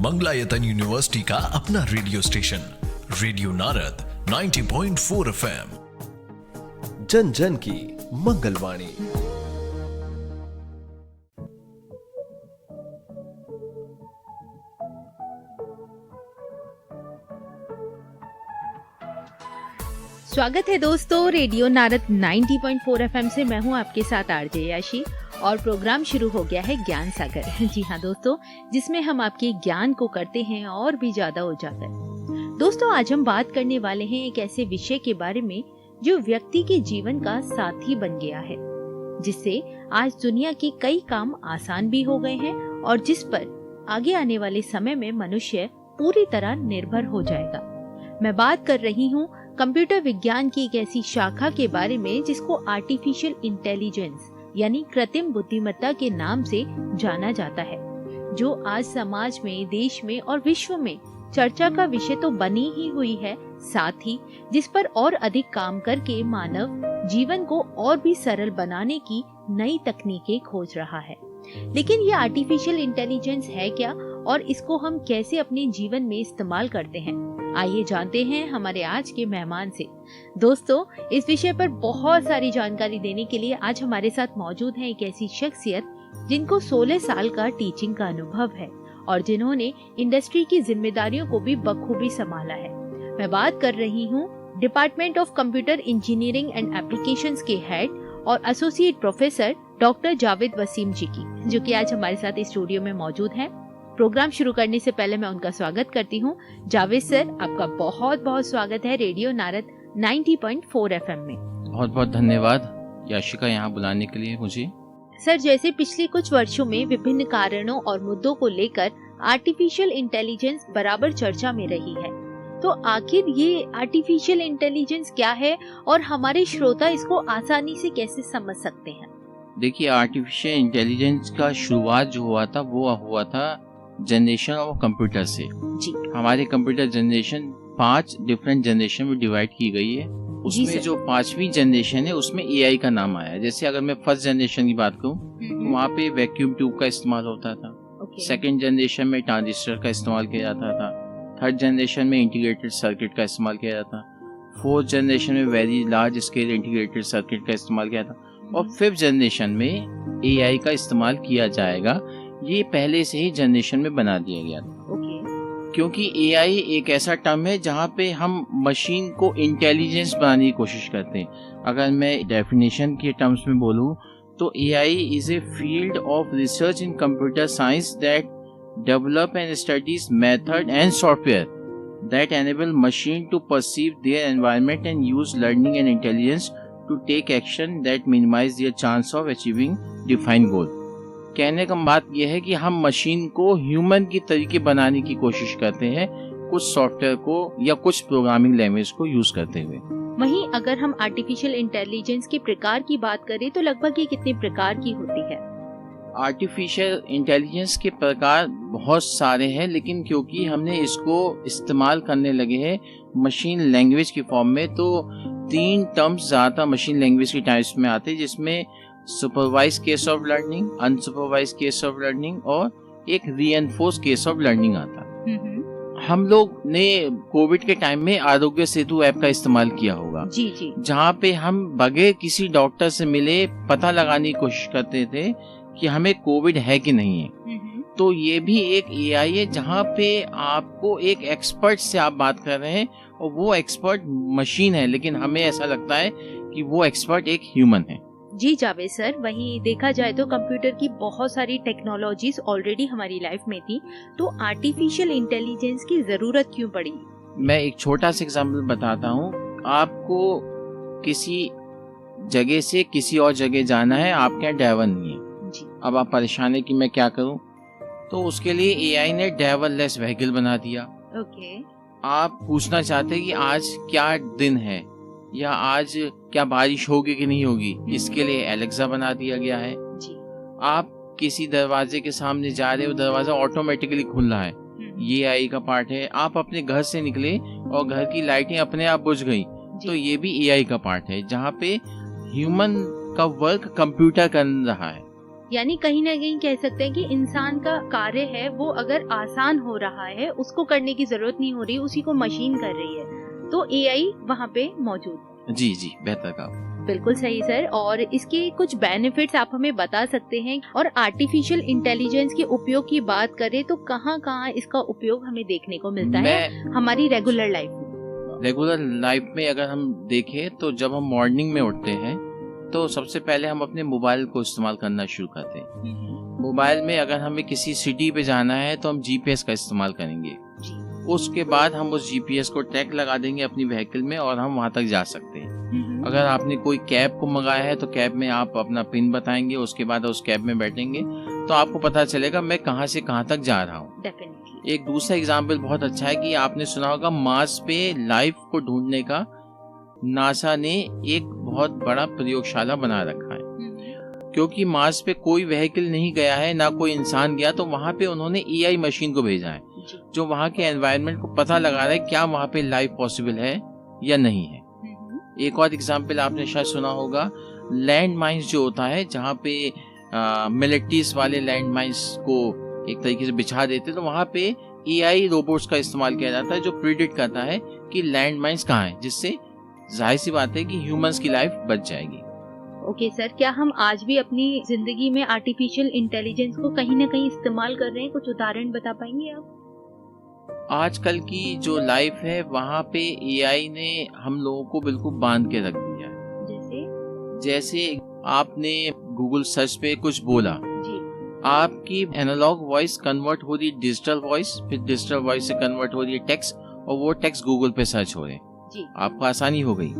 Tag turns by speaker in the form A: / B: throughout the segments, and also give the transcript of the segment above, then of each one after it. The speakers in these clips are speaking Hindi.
A: मंगलायतन यूनिवर्सिटी का अपना radio station radio Narad 90.4 FM, जन जन की मंगलवाणी।
B: स्वागत है दोस्तों रेडियो नारद 90.4 FM से। मैं हूं आपके साथ आरजे याशी और प्रोग्राम शुरू हो गया है ज्ञान सागर। जी हाँ दोस्तों, जिसमें हम आपके ज्ञान को करते हैं और भी ज्यादा उजागर। दोस्तों, आज हम बात करने वाले हैं एक ऐसे विषय के बारे में जो व्यक्ति के जीवन का साथी बन गया है, जिससे आज दुनिया के कई काम आसान भी हो गए हैं और जिस पर आगे आने वाले समय में मनुष्य पूरी तरह निर्भर हो जाएगा। मैं बात कर रही हूँ कंप्यूटर विज्ञान की एक ऐसी शाखा के बारे में जिसको आर्टिफिशियल इंटेलिजेंस यानी कृत्रिम बुद्धिमत्ता के नाम से जाना जाता है, जो आज समाज में, देश में और विश्व में चर्चा का विषय तो बनी ही हुई है, साथ ही जिस पर और अधिक काम करके मानव जीवन को और भी सरल बनाने की नई तकनीकें खोज रहा है। लेकिन ये आर्टिफिशियल इंटेलिजेंस है क्या और इसको हम कैसे अपने जीवन में इस्तेमाल करते हैं, आइए जानते हैं हमारे आज के मेहमान से। दोस्तों, इस विषय पर बहुत सारी जानकारी देने के लिए आज हमारे साथ मौजूद है एक ऐसी शख्सियत जिनको 16 साल का टीचिंग का अनुभव है और जिन्होंने इंडस्ट्री की जिम्मेदारियों को भी बखूबी संभाला है। मैं बात कर रही हूँ department of computer engineering and applications के हेड और associate professor doctor Javed Waseem ji की, जो कि आज हमारे साथ इस स्टूडियो में मौजूद है। प्रोग्राम शुरू करने से पहले मैं उनका स्वागत करती हूँ। जावेद सर, आपका बहुत बहुत स्वागत है रेडियो नारद 90.4 FM में।
C: बहुत बहुत धन्यवाद याशिका यहाँ बुलाने के लिए मुझे।
B: सर, जैसे पिछले कुछ वर्षों में विभिन्न कारणों और मुद्दों को लेकर आर्टिफिशियल इंटेलिजेंस बराबर चर्चा में रही है, तो आखिर ये आर्टिफिशियल इंटेलिजेंस क्या है और हमारे श्रोता इसको आसानी से कैसे समझ सकते हैं?
C: देखिए, आर्टिफिशियल इंटेलिजेंस का शुरुआत जो हुआ था वो हुआ था जनरेशन ऑफ कंप्यूटर से।
B: जी।
C: हमारे कंप्यूटर जनरेशन 5 डिफरेंट जनरेशन में डिवाइड की गई है। उसमें जो 5वीं जनरेशन है उसमें एआई का नाम आया। जैसे अगर मैं फर्स्ट जनरेशन की बात करूँ तो वहाँ पे वैक्यूम ट्यूब का इस्तेमाल होता था। सेकेंड जनरेशन में ट्रांजिस्टर का इस्तेमाल किया जाता था। थर्ड जनरेशन में इंटीग्रेटेड सर्किट का इस्तेमाल किया जाता था। फोर्थ जनरेशन में very large scale integrated circuit का इस्तेमाल किया था और फिफ्थ जनरेशन में एआई का इस्तेमाल किया जाएगा। ये पहले से ही जनरेशन में बना दिया गया था। क्योंकि एआई एक ऐसा टर्म है जहाँ पे हम मशीन को इंटेलिजेंस बनाने की कोशिश करते हैं। अगर मैं डेफिनेशन के टर्म्स में बोलूँ तो AI is a field of research in computer science that develop and studies method and software that enable machine to perceive their environment and use learning and intelligence to take action that minimise their chance of achieving defined goal. कहने का बात यह है कि हम मशीन को ह्यूमन की तरीके बनाने की कोशिश करते हैं, कुछ सॉफ्टवेयर को या कुछ प्रोग्रामिंग लैंग्वेज को यूज करते हुए।
B: वहीं अगर हम आर्टिफिशियल इंटेलिजेंस के प्रकार की बात करें तो लगभग ये कितने प्रकार की होती है?
C: आर्टिफिशियल इंटेलिजेंस के प्रकार बहुत सारे हैं, लेकिन क्योंकि हमने इसको इस्तेमाल करने लगे हैं मशीन लैंग्वेज की फॉर्म में, तो 3 टर्म्स ज़्यादा मशीन लैंग्वेज के टाइप्स में आते हैं, जिसमें supervise case of learning, unsupervise case of learning और एक रीएनफोर्स केस ऑफ लर्निंग आता है। हम लोग ने कोविड के टाइम में आरोग्य सेतु ऐप का इस्तेमाल किया होगा।
B: जी। जहाँ
C: पे हम बगैर किसी डॉक्टर से मिले पता लगाने की कोशिश करते थे कि हमें कोविड है कि नहीं है। तो ये भी एक एआई है जहाँ पे आपको एक एक्सपर्ट से आप बात कर रहे हैं और वो एक्सपर्ट मशीन है, लेकिन हमें ऐसा लगता है कि वो एक्सपर्ट एक ह्यूमन है।
B: जी जावेद सर, वहीं देखा जाए तो कंप्यूटर की बहुत सारी टेक्नोलॉजीज ऑलरेडी हमारी लाइफ में थी, तो आर्टिफिशियल इंटेलिजेंस की जरूरत क्यों पड़ी?
C: मैं एक छोटा सा एग्जांपल बताता हूँ। आपको किसी जगह से किसी और जगह जाना है, आपके यहाँ ड्राइवर नहीं है
B: जी।
C: अब आप परेशान है कि मैं क्या करूँ, तो उसके लिए एआई ने ड्राइवरलेस व्हीकल बना दिया। आप पूछना चाहते हैं कि आज क्या दिन है या आज क्या बारिश होगी कि नहीं होगी, इसके लिए एलेक्सा बना दिया गया है
B: जी।
C: आप किसी दरवाजे के सामने जा रहे हो, दरवाजा ऑटोमेटिकली खुल रहा है, ये एआई का पार्ट है। आप अपने घर से निकले और घर की लाइटें अपने आप बुझ गई, तो ये भी एआई का पार्ट है, जहाँ पे ह्यूमन का वर्क कंप्यूटर कर रहा है।
B: यानी कहीं ना कहीं कह सकते हैं कि इंसान का कार्य है वो अगर आसान हो रहा है, उसको करने की जरूरत नहीं हो रही, उसी को मशीन कर रही है, तो एआई वहाँ पे मौजूद।
C: जी जी, बेहतर कहा।
B: बिल्कुल सही सर। और इसके कुछ बेनिफिट्स आप हमें बता सकते हैं? और आर्टिफिशियल इंटेलिजेंस के उपयोग की बात करें तो कहाँ कहाँ इसका उपयोग हमें देखने को मिलता है हमारी रेगुलर लाइफ में?
C: रेगुलर लाइफ में अगर हम देखें तो जब हम मॉर्निंग में उठते हैं तो सबसे पहले हम अपने मोबाइल को इस्तेमाल करना शुरू करते हैं। मोबाइल में अगर हमें किसी सिटी पे जाना है तो हम जीपीएस का इस्तेमाल करेंगे। उसके बाद हम उस जीपीएस को टैग लगा देंगे अपनी व्हीकल में और हम वहां तक जा सकते हैं। अगर आपने कोई कैब को मंगाया है तो कैब में आप अपना पिन बताएंगे, उसके बाद उस कैब में बैठेंगे तो आपको पता चलेगा मैं कहां से कहां तक जा रहा हूं। एक दूसरा एग्जाम्पल बहुत अच्छा है कि आपने सुना होगा मार्स पे लाइफ को ढूंढने का नासा ने एक बहुत बड़ा प्रयोगशाला बना रखा है। क्योंकि मार्स पे कोई व्हीकल नहीं गया है, ना कोई इंसान गया, तो वहां पे उन्होंने एआई मशीन को भेजा है जो वहां के एनवायरनमेंट को पता लगा रहा है क्या वहां पे लाइफ पॉसिबल है या नहीं है। एक और एग्जाम्पल आपने शायद सुना होगा, लैंड माइंस जो होता है जहाँ पे मिलिट्रीज वाले लैंड माइंस को एक तरीके से बिछा देते, तो वहाँ पे एआई रोबोट्स का इस्तेमाल किया जाता है जो प्रिडिक्ट करता है कि लैंड माइंस कहाँ है, जिससे जाहिर सी बात है कि ह्यूमंस की लाइफ बच जाएगी।
B: ओके सर, क्या हम आज भी अपनी जिंदगी में आर्टिफिशियल इंटेलिजेंस को कहीं ना कहीं इस्तेमाल कर रहे हैं? कुछ उदाहरण बता पाएंगे आप?
C: आजकल की जो लाइफ है वहाँ पे एआई ने हम लोगों को बिल्कुल बांध के रख दिया है। जैसे आपने गूगल सर्च पे कुछ बोला जी, आपकी एनालॉग वॉइस कन्वर्ट हो रही डिजिटल वॉइस, फिर डिजिटल वॉइस से कन्वर्ट हो रही है टेक्स्ट, और वो टेक्स्ट गूगल पे सर्च हो रहे हैं। आपको आसानी हो गई।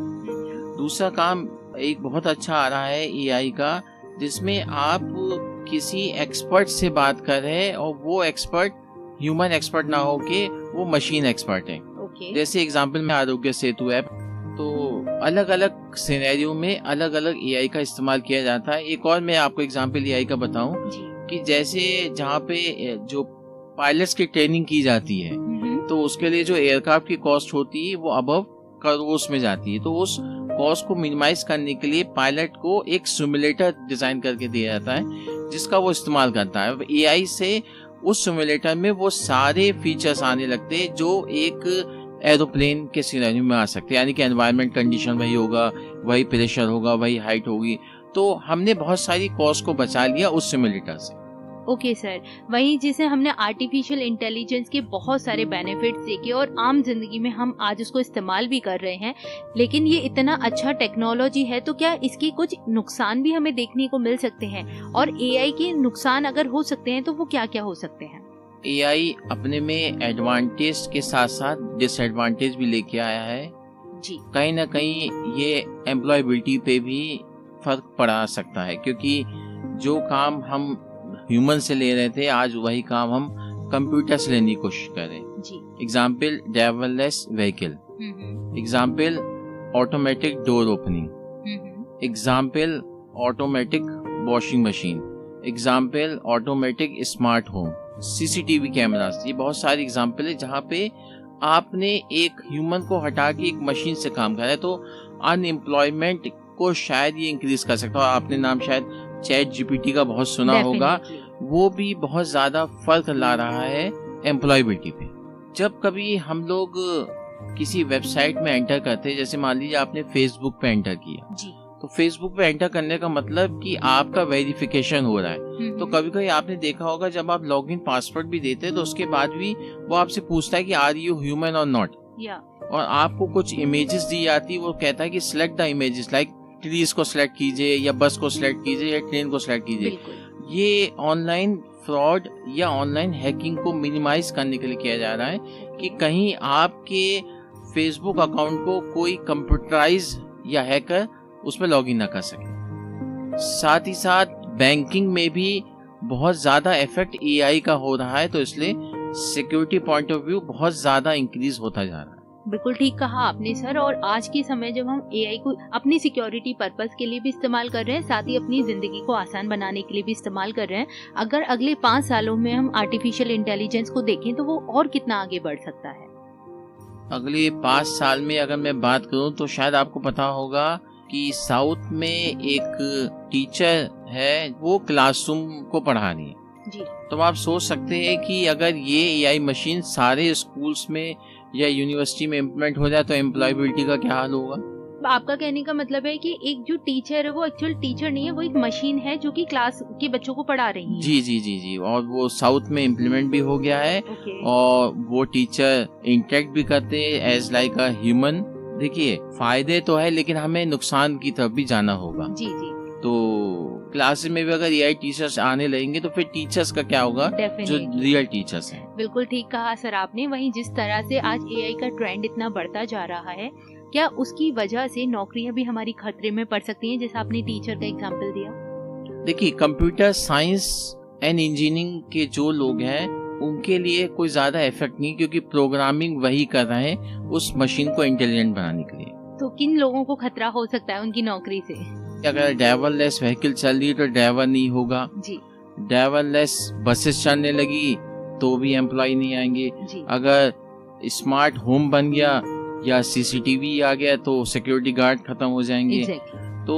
C: दूसरा काम एक बहुत अच्छा आ रहा है एआई का, जिसमें आप किसी एक्सपर्ट से बात कर रहे हैं और वो एक्सपर्ट ह्यूमन एक्सपर्ट ना हो के वो मशीन एक्सपर्ट है। जैसे एग्जांपल में आरोग्य सेतु ऐप, तो अलग अलग सिनेरियो में अलग अलग एआई का इस्तेमाल किया जाता है। एक और मैं आपको एग्जांपल एआई का बताऊं कि जैसे जहाँ पे जो पायलट्स की ट्रेनिंग की जाती है तो उसके लिए जो एयरक्राफ्ट की कॉस्ट होती है वो अबव करोड़ में जाती है, तो उस कॉस्ट को मिनिमाइज करने के लिए पायलट को एक सिमुलेटर डिजाइन करके दिया जाता है जिसका वो इस्तेमाल करता है। एआई से उस सिमुलेटर में वो सारे फीचर्स आने लगते हैं जो एक एरोप्लेन के सिनेरियो में आ सकते हैं, यानी कि एनवायरनमेंट कंडीशन वही होगा, वही प्रेशर होगा, वही हाइट होगी। तो हमने बहुत सारी कॉस्ट को बचा लिया उस सिमुलेटर से।
B: ओके सर, वहीं जिसे हमने आर्टिफिशियल इंटेलिजेंस के बहुत सारे बेनिफिट्स देखे और आम जिंदगी में हम आज उसको इस्तेमाल भी कर रहे हैं, लेकिन ये इतना अच्छा टेक्नोलॉजी है तो क्या इसके कुछ नुकसान भी हमें देखने को मिल सकते हैं? और एआई के नुकसान अगर हो सकते हैं तो वो क्या क्या हो सकते हैं?
C: एआई अपने में एडवांटेज के साथ साथ डिसएडवांटेज भी लेके आया है
B: जी।
C: कहीं ना कहीं ये एम्प्लॉयबिलिटी पे भी फर्क पड़ा सकता है, क्योंकि जो काम हम ह्यूमन से ले रहे थे आज वही काम हम कंप्यूटर से लेने की कोशिश कर रहे हैं। Example driverless vehicle, example automatic door opening, example automatic washing machine, example automatic smart home, CCTV cameras. ये बहुत सारी एग्जाम्पल है जहाँ पे आपने एक ह्यूमन को हटा के एक मशीन से काम करा है, तो अनएम्प्लॉयमेंट को शायद ये इंक्रीज कर सकता है। आपने नाम शायद चैट जीपीटी का बहुत सुना होगा, वो भी बहुत ज्यादा फर्क ला रहा है एम्प्लॉयबिलिटी पे। जब कभी हम लोग किसी वेबसाइट में एंटर करते हैं, जैसे मान लीजिए आपने फेसबुक पे एंटर किया जी, तो फेसबुक पे एंटर करने का मतलब कि आपका वेरिफिकेशन हो रहा है। तो कभी कभी आपने देखा होगा जब आप लॉगिन पासवर्ड भी देते हैं तो उसके बाद भी वो आपसे पूछता है कि आर यू ह्यूमन और नॉट, और आपको कुछ इमेजेस दी जाती है। वो कहता है कि select the images, like trees को सिलेक्ट कीजिए या बस को सिलेक्ट कीजिए या ट्रेन को सिलेक्ट कीजिए। ये ऑनलाइन फ्रॉड या ऑनलाइन हैकिंग को मिनिमाइज करने के लिए किया जा रहा है कि कहीं आपके फेसबुक अकाउंट को कोई कंप्यूटराइज या हैकर उसमें लॉगिन ना कर सके। साथ ही साथ बैंकिंग में भी बहुत ज्यादा इफेक्ट एआई का हो रहा है, तो इसलिए सिक्योरिटी पॉइंट ऑफ व्यू बहुत ज्यादा इंक्रीज होता जा रहा है।
B: बिल्कुल ठीक कहा आपने सर। और आज के समय जब हम एआई को अपनी सिक्योरिटी पर्पस के लिए भी इस्तेमाल कर रहे हैं, साथ ही अपनी जिंदगी को आसान बनाने के लिए भी इस्तेमाल कर रहे हैं, अगर अगले 5 सालों में हम आर्टिफिशियल इंटेलिजेंस को देखें तो वो और कितना आगे बढ़ सकता है?
C: अगले 5 साल में अगर मैं बात करूं तो शायद आपको पता होगा कि साउथ में एक टीचर है वो क्लासरूम को पढ़ानी है।
B: जी।
C: तो आप सोच सकते हैं कि अगर ये एआई मशीन सारे स्कूल्स में या यूनिवर्सिटी में इम्प्लीमेंट हो जाए तो एम्प्लॉयबिलिटी का क्या हाल होगा।
B: आपका कहने का मतलब है कि एक जो टीचर है वो एक्चुअल टीचर नहीं है, वो एक मशीन है जो कि क्लास के बच्चों को पढ़ा रही है।
C: जी जी जी जी, और वो साउथ में इम्प्लीमेंट भी हो गया है। और वो टीचर इंटरेक्ट भी करते हैं एज लाइक अ ह्यूमन। देखिए फायदे तो है लेकिन हमें नुकसान की तरफ भी जाना होगा।
B: जी जी।
C: तो क्लासेस में भी अगर एआई टीचर्स आने लगेंगे तो फिर टीचर्स का क्या होगा, जो रियल टीचर्स हैं।
B: बिल्कुल ठीक कहा सर आपने। वहीं जिस तरह से आज एआई का ट्रेंड इतना बढ़ता जा रहा है, क्या उसकी वजह से नौकरियां भी हमारी खतरे में पड़ सकती हैं, जैसे आपने टीचर का एग्जांपल दिया।
C: देखिए कंप्यूटर साइंस एंड इंजीनियरिंग के जो लोग हैं उनके लिए कोई ज्यादा इफेक्ट नहीं, क्योंकि प्रोग्रामिंग वही कर रहे हैं उस मशीन को इंटेलिजेंट बनाने के लिए।
B: तो किन लोगों को खतरा हो सकता है उनकी नौकरी से?
C: अगर ड्राइवरलेस व्हीकल चल रही है तो ड्राइवर नहीं होगा जी। ड्राइवरलेस बसेस चलने लगी तो भी एम्प्लॉय नहीं आएंगे जी। अगर स्मार्ट होम बन गया या सीसीटीवी आ गया तो सिक्योरिटी गार्ड खत्म हो जाएंगे। तो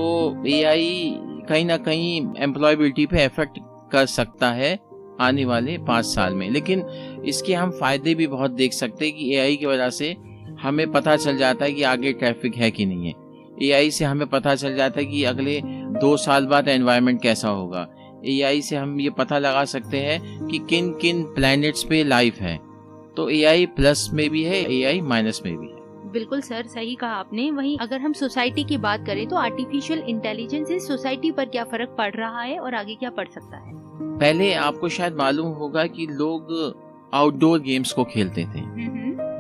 C: एआई कहीं ना कहीं एम्प्लॉयबिलिटी पे इफेक्ट कर सकता है आने वाले 5 साल में। लेकिन इसके हम फायदे भी बहुत देख सकते हैं कि एआई की वजह से हमें पता चल जाता है कि आगे ट्रैफिक है कि नहीं है। एआई से हमें पता चल जाता है कि अगले 2 साल बाद एनवायरनमेंट कैसा होगा। एआई से हम ये पता लगा सकते हैं कि किन किन प्लैनेट्स पे लाइफ है। तो एआई प्लस में भी है, एआई माइनस में भी है।
B: बिल्कुल सर, सही कहा आपने। वहीं अगर हम सोसाइटी की बात करें तो आर्टिफिशियल इंटेलिजेंस से सोसाइटी पर क्या फर्क पड़ रहा है और आगे क्या पड़ सकता है?
C: पहले आपको शायद मालूम होगा कि लोग आउटडोर गेम्स को खेलते थे,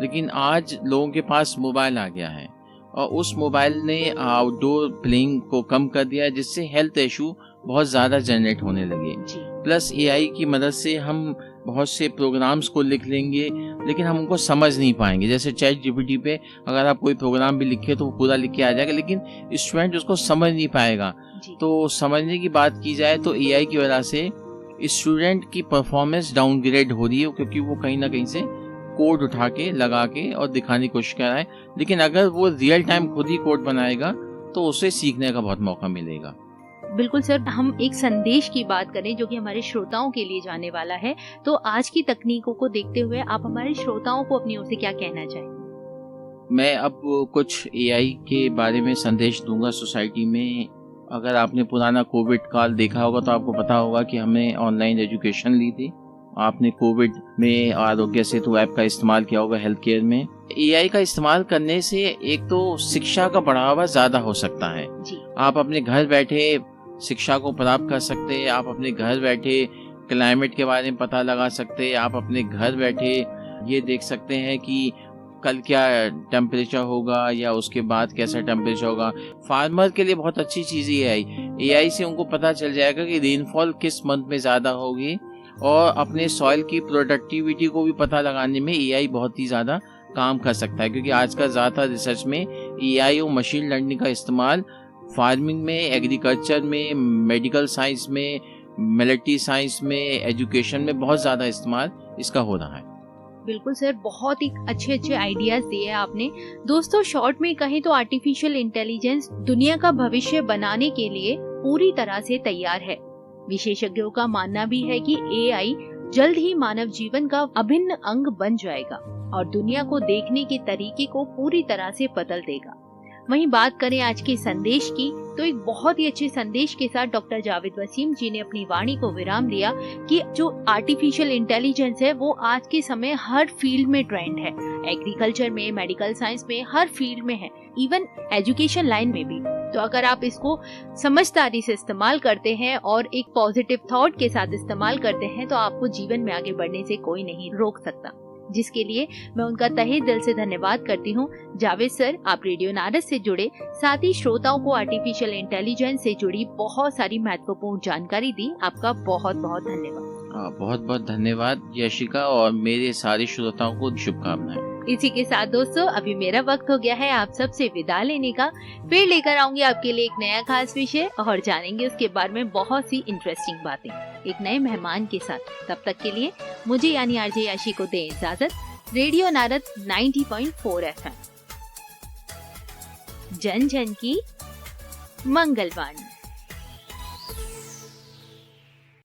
C: लेकिन आज लोगों के पास मोबाइल आ गया है और उस मोबाइल ने आउटडोर प्लेइंग को कम कर दिया, जिससे हेल्थ इशू बहुत ज्यादा जनरेट होने लगे। प्लस एआई की मदद से हम बहुत से प्रोग्राम्स को लिख लेंगे लेकिन हम उनको समझ नहीं पाएंगे। जैसे चैट जीपीटी पे अगर आप कोई प्रोग्राम भी लिखे तो वो पूरा लिख के आ जाएगा, लेकिन स्टूडेंट उसको समझ नहीं पाएगा। तो समझने की बात की जाए तो एआई की वजह से स्टूडेंट की परफॉर्मेंस डाउनग्रेड हो रही है, क्योंकि वो कहीं ना कहीं से कोड उठा के लगा के और दिखाने की कोशिश कर रहा है। लेकिन अगर वो रियल टाइम खुद ही कोड बनाएगा तो उसे सीखने का बहुत मौका मिलेगा।
B: बिल्कुल सर, हम एक संदेश की बात करें जो कि हमारे श्रोताओं के लिए जाने वाला है, तो आज की तकनीकों को देखते हुए आप हमारे श्रोताओं को अपनी ओर से क्या कहना चाहेंगे?
C: मैं अब कुछ एआई के बारे में संदेश दूंगा सोसाइटी में। अगर आपने पुराना कोविड काल देखा होगा तो आपको पता होगा कि हमने ऑनलाइन एजुकेशन ली थी। आपने कोविड में आरोग्य सेतु ऐप का इस्तेमाल किया होगा हेल्थ केयर में। एआई का इस्तेमाल करने से एक तो शिक्षा का बढ़ावा ज्यादा हो सकता है जी। आप अपने घर बैठे शिक्षा को प्राप्त कर सकते हैं, आप अपने घर बैठे क्लाइमेट के बारे में पता लगा सकते हैं, आप अपने घर बैठे ये देख सकते हैं कि कल क्या टेम्परेचर होगा या उसके बाद कैसा टेम्परेचर होगा। फार्मर के लिए बहुत अच्छी चीज़ ये है, एआई से उनको पता चल जाएगा कि रेनफॉल किस मंथ में ज़्यादा होगी, और अपने सॉइल की प्रोडक्टिविटी को भी पता लगाने में एआई बहुत ही ज़्यादा काम कर सकता है। क्योंकि आजकल ज़्यादातर रिसर्च में एआई और मशीन लर्निंग का इस्तेमाल फार्मिंग में, एग्रीकल्चर में, मेडिकल साइंस में, मिलिट्री साइंस में, एजुकेशन में बहुत ज़्यादा इस्तेमाल इसका हो रहा है।
B: बिल्कुल सर, बहुत ही अच्छे आइडियाज दिए आपने। दोस्तों, शॉर्ट में कहें तो आर्टिफिशियल इंटेलिजेंस दुनिया का भविष्य बनाने के लिए पूरी तरह से तैयार है। विशेषज्ञों का मानना भी है कि एआई जल्द ही मानव जीवन का अभिन्न अंग बन जाएगा और दुनिया को देखने के तरीके को पूरी तरह से बदल देगा। वहीं बात करें आज के संदेश की, तो एक बहुत ही अच्छे संदेश के साथ डॉक्टर जावेद वसीम जी ने अपनी वाणी को विराम दिया कि जो आर्टिफिशियल इंटेलिजेंस है वो आज के समय हर फील्ड में ट्रेंड है। एग्रीकल्चर में, मेडिकल साइंस में, हर फील्ड में है, इवन एजुकेशन लाइन में भी। तो अगर आप इसको समझदारी से इस्तेमाल करते हैं और एक पॉजिटिव थॉट के साथ इस्तेमाल करते हैं तो आपको जीवन में आगे बढ़ने से कोई नहीं रोक सकता, जिसके लिए मैं उनका तहे दिल से धन्यवाद करती हूँ। जावेद सर, आप रेडियो नारद से जुड़े, साथ ही श्रोताओं को आर्टिफिशियल इंटेलिजेंस से जुड़ी बहुत सारी महत्वपूर्ण जानकारी दी। आपका बहुत बहुत धन्यवाद।
C: बहुत बहुत धन्यवाद यशिका, और मेरे सारे श्रोताओं को शुभकामनाएं।
B: इसी के साथ दोस्तों, अभी मेरा वक्त हो गया है आप सबसे विदा लेने का। फिर लेकर आऊंगी आपके लिए एक नया खास विषय और जानेंगे उसके बारे में बहुत सी इंटरेस्टिंग बातें एक नए मेहमान के साथ। तब तक के लिए मुझे यानी आरजे याशी को दें इजाजत। रेडियो नारद 90.4 FM, जन जन की मंगलवाणी।